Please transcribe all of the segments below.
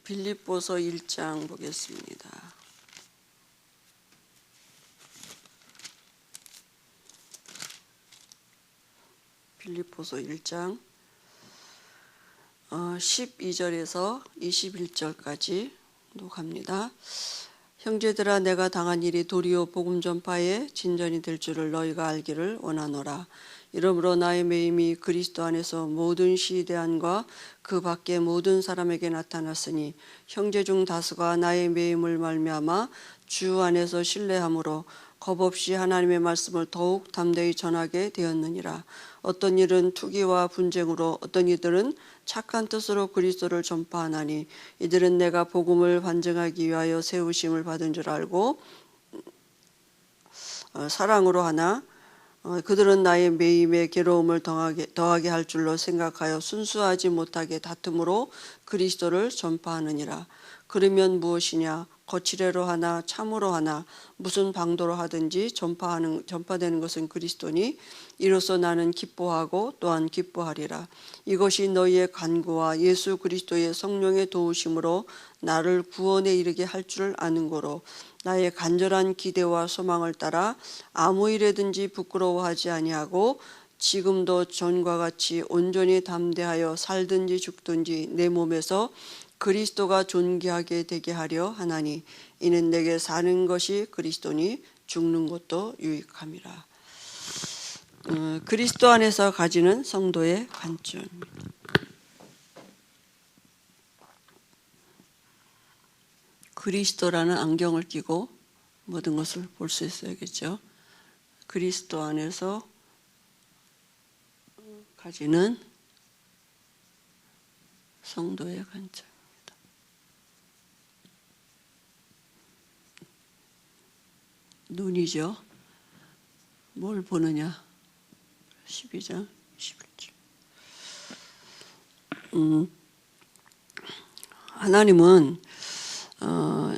빌립보서 1장 보겠습니다. 빌립보서 1장 12절에서 21절까지 갑니다. 형제들아, 내가 당한 일이 도리어 복음 전파에 진전이 될 줄을 너희가 알기를 원하노라. 이러므로 나의 매임이 그리스도 안에서 모든 시대안과 그 밖의 모든 사람에게 나타났으니 형제 중 다수가 나의 매임을 말미암아 주 안에서 신뢰함으로 겁없이 하나님의 말씀을 더욱 담대히 전하게 되었느니라. 어떤 일은 투기와 분쟁으로, 어떤 이들은 착한 뜻으로 그리스도를 전파하나니 이들은 내가 복음을 반증하기 위하여 세우심을 받은 줄 알고 사랑으로 하나 그들은 나의 매임에 괴로움을 더하게 할 줄로 생각하여 순수하지 못하게 다툼으로 그리스도를 전파하느니라. 그러면 무엇이냐? 거칠애로 하나 참으로 하나 무슨 방도로 하든지 전파되는 것은 그리스도니 이로써 나는 기뻐하고 또한 기뻐하리라. 이것이 너희의 간구와 예수 그리스도의 성령의 도우심으로 나를 구원에 이르게 할 줄 아는 고로 나의 간절한 기대와 소망을 따라 아무 일에든지 부끄러워하지 아니하고 지금도 전과 같이 온전히 담대하여 살든지 죽든지 내 몸에서 그리스도가 존귀하게 되게 하려 하나니 이는 내게 사는 것이 그리스도니 죽는 것도 유익함이라. 그리스도 안에서 가지는 성도의 관점입니다. 그리스도라는 안경을 끼고 모든 것을 볼 수 있어야겠죠. 그리스도 안에서 가지는 성도의 관점. 눈이죠. 뭘 보느냐? 12장 21절. 하나님은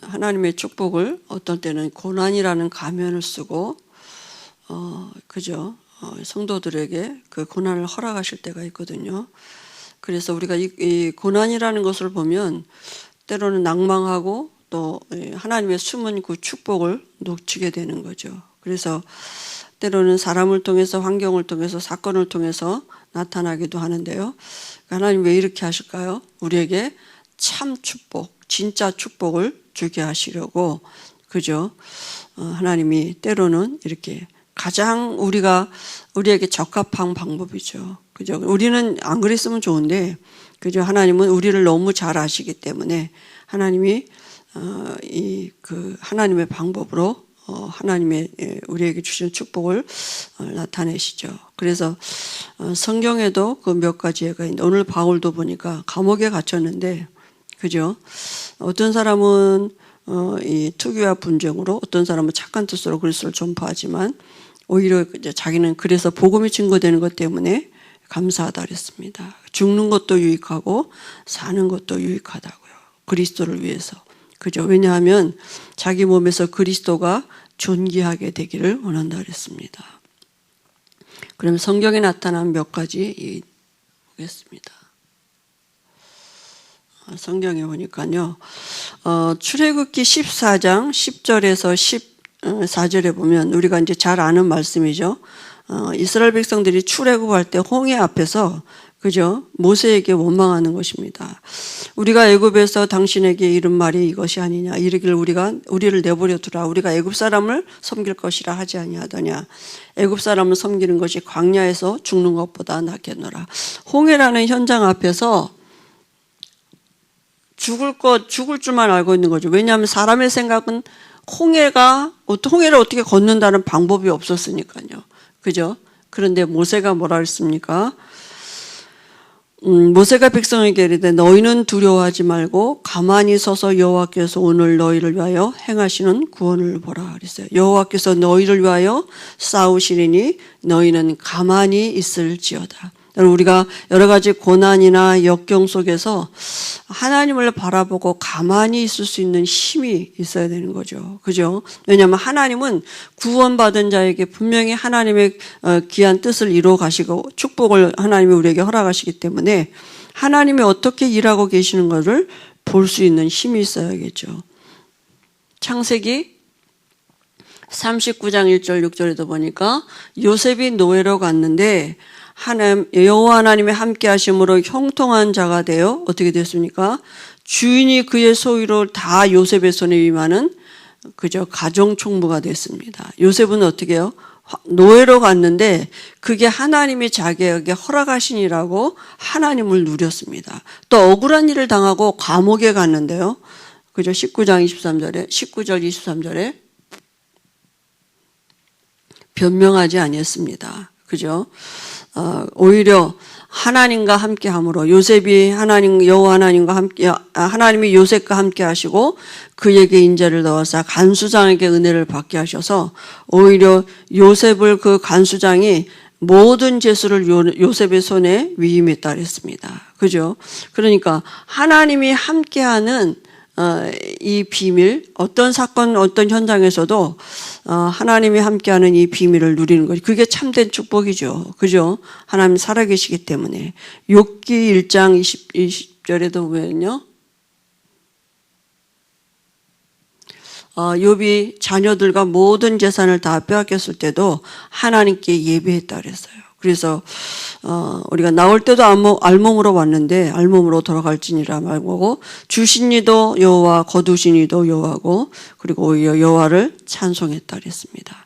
하나님의 축복을 어떤 때는 고난이라는 가면을 쓰고 성도들에게 그 고난을 허락하실 때가 있거든요. 그래서 우리가 이 고난이라는 것을 보면 때로는 낭망하고 또 하나님의 숨은 그 축복을 놓치게 되는 거죠. 그래서 때로는 사람을 통해서, 환경을 통해서, 사건을 통해서 나타나기도 하는데요. 하나님 왜 이렇게 하실까요? 우리에게 참 축복, 진짜 축복을 주게 하시려고, 하나님이 때로는 이렇게 가장 우리에게 적합한 방법이죠. 우리는 안 그랬으면 좋은데, 하나님은 우리를 너무 잘 아시기 때문에 하나님이 하나님의 방법으로 하나님의 우리에게 주신 축복을 나타내시죠. 그래서 성경에도 그 몇 가지 예가 있는데 오늘 바울도 보니까 감옥에 갇혔는데 어떤 사람은 이 투기와 분쟁으로, 어떤 사람은 착한 뜻으로 그리스도를 전파하지만 오히려 자기는 그래서 복음이 증거되는 것 때문에 감사하다 그랬습니다. 죽는 것도 유익하고 사는 것도 유익하다고요. 그리스도를 위해서. 왜냐하면 자기 몸에서 그리스도가 존귀하게 되기를 원한다 그랬습니다. 그럼 성경에 나타난 몇 가지 보겠습니다. 성경에 보니까요. 출애굽기 14장 10절에서 14절에 보면 우리가 이제 잘 아는 말씀이죠. 이스라엘 백성들이 출애굽할 때 홍해 앞에서 모세에게 원망하는 것입니다. 우리가 애굽에서 당신에게 이른 말이 이것이 아니냐. 이르기를 우리를 내버려 두라. 우리가 애굽 사람을 섬길 것이라 하지 아니하더냐. 애굽 사람을 섬기는 것이 광야에서 죽는 것보다 낫겠노라. 홍해라는 현장 앞에서 죽을 줄만 알고 있는 거죠. 왜냐하면 사람의 생각은 홍해를 어떻게 걷는다는 방법이 없었으니까요. 그런데 모세가 뭐라 했습니까? 모세가 백성에게 이르되 너희는 두려워하지 말고 가만히 서서 여호와께서 오늘 너희를 위하여 행하시는 구원을 보라 그랬어요. 여호와께서 너희를 위하여 싸우시리니 너희는 가만히 있을지어다. 우리가 여러 가지 고난이나 역경 속에서 하나님을 바라보고 가만히 있을 수 있는 힘이 있어야 되는 거죠. 왜냐하면 하나님은 구원받은 자에게 분명히 하나님의 귀한 뜻을 이루어 가시고 축복을 하나님이 우리에게 허락하시기 때문에 하나님이 어떻게 일하고 계시는 것을 볼 수 있는 힘이 있어야겠죠. 창세기 39장 1절 6절에도 보니까 요셉이 노예로 갔는데 여호와 하나님의 함께 하심으로 형통한 자가 되어 어떻게 됐습니까? 주인이 그의 소유를 다 요셉의 손에 위임하는 그저 가정 총무가 됐습니다. 요셉은 어떻게 해요? 노예로 갔는데 그게 하나님이 자기에게 허락하시니라고 하나님을 누렸습니다. 또 억울한 일을 당하고 감옥에 갔는데요. 그죠? 19장 23절에 19절 23절에 변명하지 아니했습니다. 그죠? 오히려 하나님과 함께 함으로 요셉이 여호와 하나님과 함께 하나님이 요셉과 함께 하시고 그에게 인자를 넣어서 간수장에게 은혜를 받게 하셔서 오히려 요셉을 그 간수장이 모든 죄수를 요셉의 손에 위임했다 그랬습니다. 그죠? 그러니까 하나님이 함께하는 이 비밀, 어떤 사건, 어떤 현장에서도 하나님이 함께하는 이 비밀을 누리는 것, 그게 참된 축복이죠. 그죠? 하나님 살아계시기 때문에. 욥기 1장 20절에도 보면요. 욥이 자녀들과 모든 재산을 다 빼앗겼을 때도 하나님께 예배했다 그랬어요. 그래서 우리가 나올 때도 알몸으로 왔는데 알몸으로 돌아갈지니라 말고 주신 이도 여호와 거두신 이도 여호와고 그리고 오히려 여호와를 찬송했다 그랬습니다.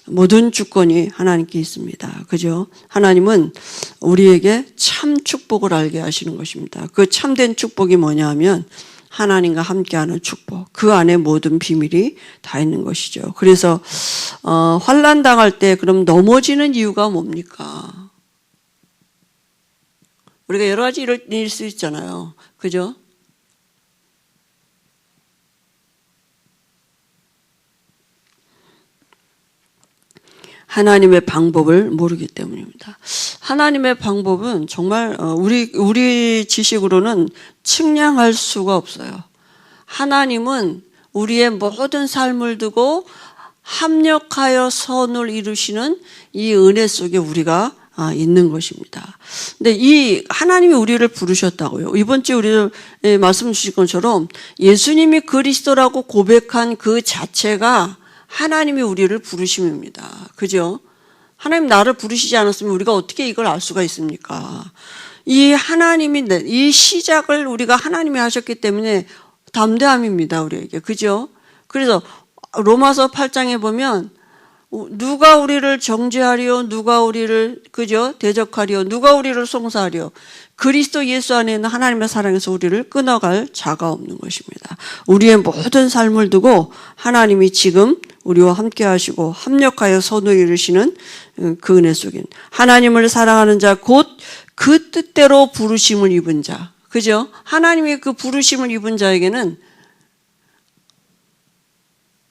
모든 주권이 하나님께 있습니다. 그죠? 하나님은 우리에게 참 축복을 알게 하시는 것입니다. 그 참된 축복이 뭐냐 하면 하나님과 함께하는 축복, 그 안에 모든 비밀이 다 있는 것이죠. 그래서 환난 당할 때 그럼 넘어지는 이유가 뭡니까? 우리가 여러 가지 일일 수 있잖아요. 그죠? 하나님의 방법을 모르기 때문입니다. 하나님의 방법은 정말 우리 지식으로는 측량할 수가 없어요. 하나님은 우리의 모든 삶을 두고 합력하여 선을 이루시는 이 은혜 속에 우리가 있는 것입니다. 근데 이 하나님이 우리를 부르셨다고요. 이번 주에 우리를 말씀 주신 것처럼 예수님이 그리스도라고 고백한 그 자체가 하나님이 우리를 부르심입니다. 그죠? 하나님 나를 부르시지 않았으면 우리가 어떻게 이걸 알 수가 있습니까? 이 하나님이 이 시작을 우리가 하나님이 하셨기 때문에 담대함입니다. 우리에게. 그죠? 그래서 로마서 8장에 보면 누가 우리를 정죄하리요? 누가 우리를 그죠? 대적하리요? 누가 우리를 송사하리요? 그리스도 예수 안에 있는 하나님의 사랑에서 우리를 끊어갈 자가 없는 것입니다. 우리의 모든 삶을 두고 하나님이 지금 우리와 함께 하시고 합력하여 선을 이루시는 그 은혜 속인 하나님을 사랑하는 자 곧 그 뜻대로 부르심을 입은 자. 그죠? 하나님의 그 부르심을 입은 자에게는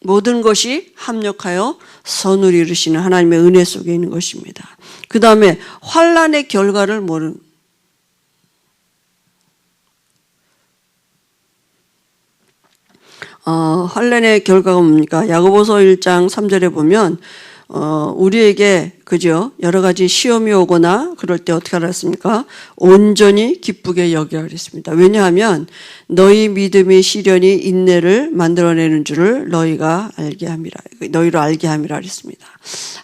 모든 것이 합력하여 선을 이루시는 하나님의 은혜 속에 있는 것입니다. 그 다음에 환난의 결과를 모르는 환난의 결과가 뭡니까? 야고보서 1장 3절에 보면 우리에게 그죠? 여러 가지 시험이 오거나 그럴 때 어떻게 하랬습니까? 온전히 기쁘게 여기라 그랬습니다. 왜냐하면 너희 믿음의 시련이 인내를 만들어내는 줄을 너희로 알게 함이라 그랬습니다.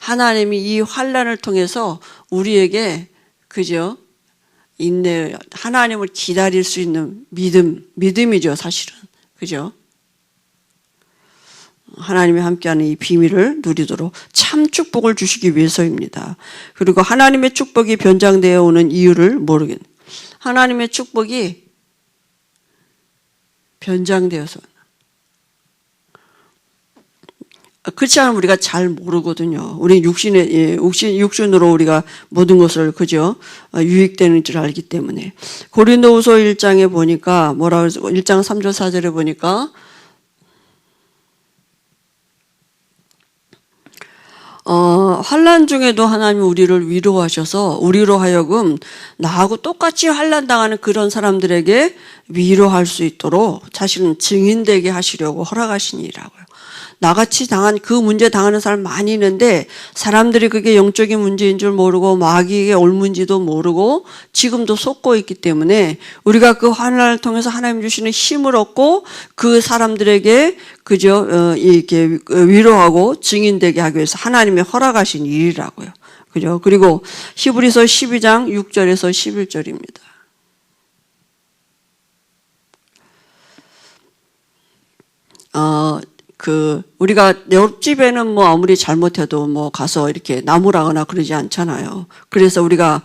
하나님이 이 환난을 통해서 우리에게 그죠? 인내, 하나님을 기다릴 수 있는 믿음이죠, 사실은. 그죠? 하나님이 함께하는 이 비밀을 누리도록 참 축복을 주시기 위해서입니다. 그리고 하나님의 축복이 변장되어 오는 이유를 모르겠네. 하나님의 축복이 변장되어서 그렇지 않으면 우리가 잘 모르거든요. 우리 육신으로 우리가 모든 것을 그죠? 유익되는 줄 알기 때문에. 고린도후서 1장에 보니까 뭐라고 해서 1장 3절 4절에 보니까 환난 중에도 하나님이 우리를 위로하셔서 우리로 하여금 나하고 똑같이 환난 당하는 그런 사람들에게 위로할 수 있도록 사실은 증인되게 하시려고 허락하시니라고요. 나같이 그 문제 당하는 사람 많이 있는데 사람들이 그게 영적인 문제인 줄 모르고 마귀에게 올문지도 모르고 지금도 속고 있기 때문에 우리가 그 환난을 통해서 하나님 주시는 힘을 얻고 그 사람들에게 그저 이렇게 위로하고 증인되게 하기 위해서 하나님의 허락하신 일이라고요. 그죠? 그리고 히브리서 12장 6절에서 11절입니다. 우리가 옆집에는 뭐 아무리 잘못해도 뭐 가서 이렇게 나무라거나 그러지 않잖아요. 그래서 우리가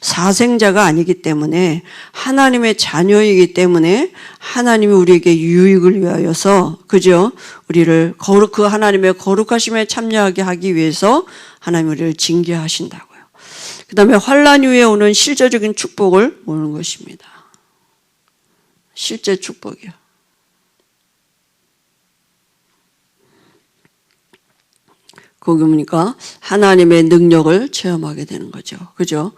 사생자가 아니기 때문에 하나님의 자녀이기 때문에 하나님이 우리에게 유익을 위하여서, 그죠? 우리를 그 하나님의 거룩하심에 참여하게 하기 위해서 하나님 우리를 징계하신다고요. 그 다음에 환난 이후에 오는 실제적인 축복을 보는 것입니다. 실제 축복이요. 거기 보니까 하나님의 능력을 체험하게 되는 거죠. 그죠?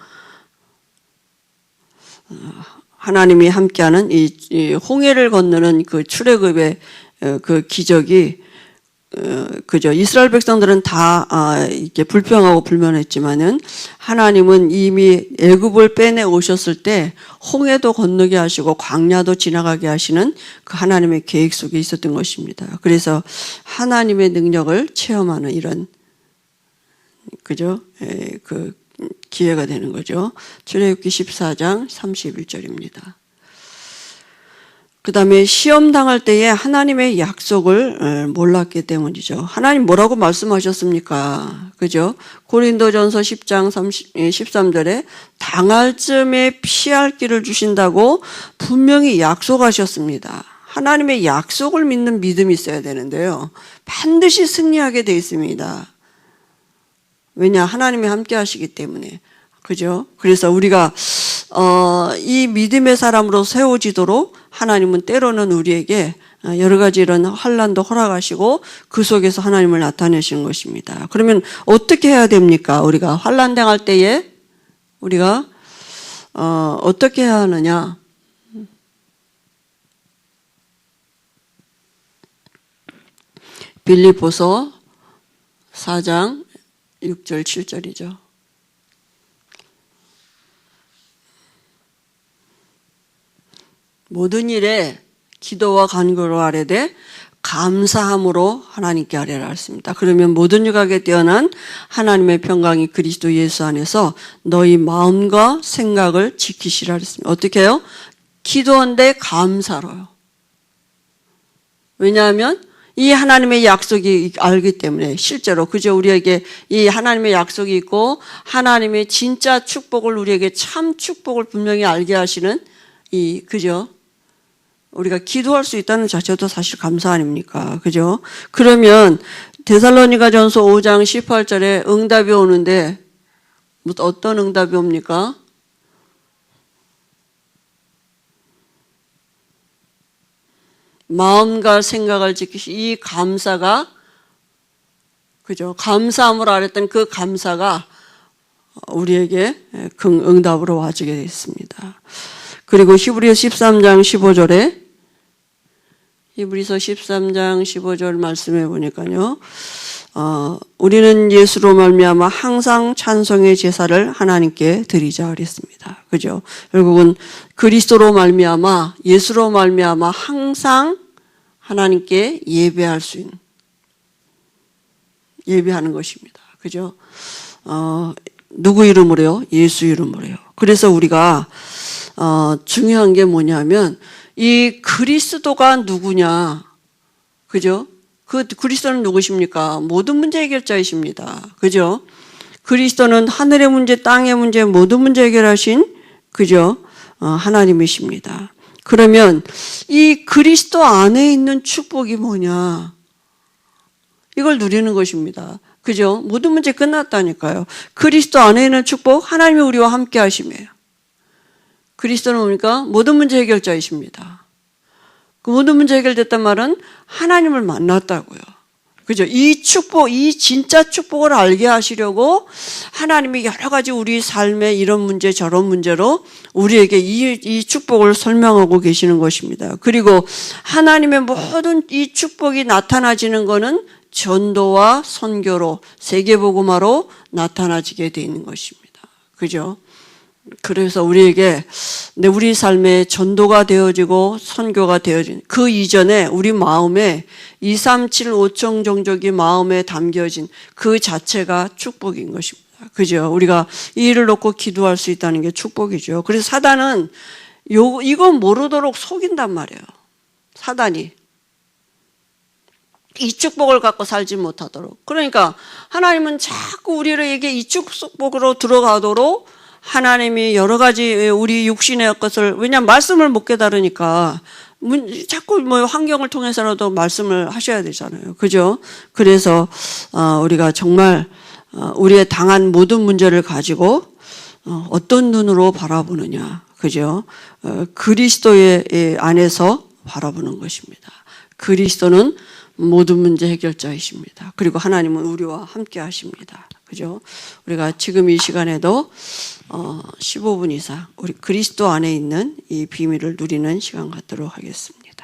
하나님이 함께하는 이 홍해를 건너는 그 출애굽의 그 기적이, 그죠? 이스라엘 백성들은 다 이렇게 불평하고 불만했지만은 하나님은 이미 애굽을 빼내 오셨을 때 홍해도 건너게 하시고 광야도 지나가게 하시는 그 하나님의 계획 속에 있었던 것입니다. 그래서 하나님의 능력을 체험하는 이런, 그죠? 그 기회가 되는 거죠. 출애굽기 14장 31절입니다. 그 다음에 시험 당할 때에 하나님의 약속을 몰랐기 때문이죠. 하나님 뭐라고 말씀하셨습니까? 그죠? 고린도전서 10장 13절에 당할 쯤에 피할 길을 주신다고 분명히 약속하셨습니다. 하나님의 약속을 믿는 믿음이 있어야 되는데요. 반드시 승리하게 되어 있습니다. 왜냐? 하나님이 함께 하시기 때문에. 그죠? 그래서 우리가 이 믿음의 사람으로 세워지도록 하나님은 때로는 우리에게 여러 가지 이런 환난도 허락하시고 그 속에서 하나님을 나타내시는 것입니다. 그러면 어떻게 해야 됩니까? 우리가 환난 당할 때에 우리가 어떻게 해야 하느냐? 빌립보서 4장 6절 7절이죠. 모든 일에 기도와 간구로 아뢰되 감사함으로 하나님께 아뢰라 했습니다. 그러면 모든 육각에 뛰어난 하나님의 평강이 그리스도 예수 안에서 너희 마음과 생각을 지키시라 했습니다. 어떻게 해요? 기도한데 감사로요. 왜냐하면 이 하나님의 약속이 알기 때문에 실제로 그저 우리에게 이 하나님의 약속이 있고 하나님의 진짜 축복을 우리에게 참 축복을 분명히 알게 하시는 그죠? 우리가 기도할 수 있다는 자체도 사실 감사 아닙니까? 그죠? 그러면 데살로니가전서 5장 18절에 응답이 오는데 어떤 응답이 옵니까? 마음과 생각을 지키시 이 감사가, 그죠? 감사함으로 아랬던 그 감사가 우리에게 응답으로 와주게 되어 있습니다. 그리고 히브리서 13장 15절에 히브리서 13장 15절 말씀해 보니까요. 우리는 예수로 말미암아 항상 찬송의 제사를 하나님께 드리자 그랬습니다. 그죠? 결국은 그리스도로 말미암아 예수로 말미암아 항상 하나님께 예배할 수 있는 예배하는 것입니다. 그죠? 누구 이름으로요? 예수 이름으로요. 그래서 우리가 중요한 게 뭐냐면 이 그리스도가 누구냐? 그죠? 그 그리스도는 누구십니까? 모든 문제 해결자이십니다. 그죠? 그리스도는 하늘의 문제, 땅의 문제, 모든 문제 해결하신 그죠? 하나님이십니다. 그러면 이 그리스도 안에 있는 축복이 뭐냐? 이걸 누리는 것입니다. 그죠? 모든 문제 끝났다니까요. 그리스도 안에 있는 축복, 하나님이 우리와 함께 하심이에요. 그리스도는 뭡니까? 모든 문제 해결자이십니다. 그 모든 문제 해결됐단 말은 하나님을 만났다고요. 그죠? 이 축복, 이 진짜 축복을 알게 하시려고 하나님이 여러 가지 우리 삶의 이런 문제 저런 문제로 우리에게 이 축복을 설명하고 계시는 것입니다. 그리고 하나님의 모든 이 축복이 나타나지는 것은 전도와 선교로 세계복음화로 나타나지게 돼 있는 것입니다. 그죠? 그래서 우리에게 우리 삶에 전도가 되어지고 선교가 되어진 그 이전에 우리 마음에 237 5청 종족이 마음에 담겨진 그 자체가 축복인 것입니다. 그죠? 우리가 이 일을 놓고 기도할 수 있다는 게 축복이죠. 그래서 사단은 이거 모르도록 속인단 말이에요. 사단이. 이 축복을 갖고 살지 못하도록. 그러니까 하나님은 자꾸 우리에게 이 축복으로 들어가도록 하나님이 여러 가지 우리 육신의 것을, 왜냐하면 말씀을 못 깨달으니까 자꾸 환경을 통해서라도 말씀을 하셔야 되잖아요. 그죠? 그래서 우리가 정말 우리의 당한 모든 문제를 가지고 어떤 눈으로 바라보느냐. 그죠? 그리스도의 안에서 바라보는 것입니다. 그리스도는 모든 문제 해결자이십니다. 그리고 하나님은 우리와 함께 하십니다. 그죠? 우리가 지금 이 시간에도 15분 이상 우리 그리스도 안에 있는 이 비밀을 누리는 시간 갖도록 하겠습니다.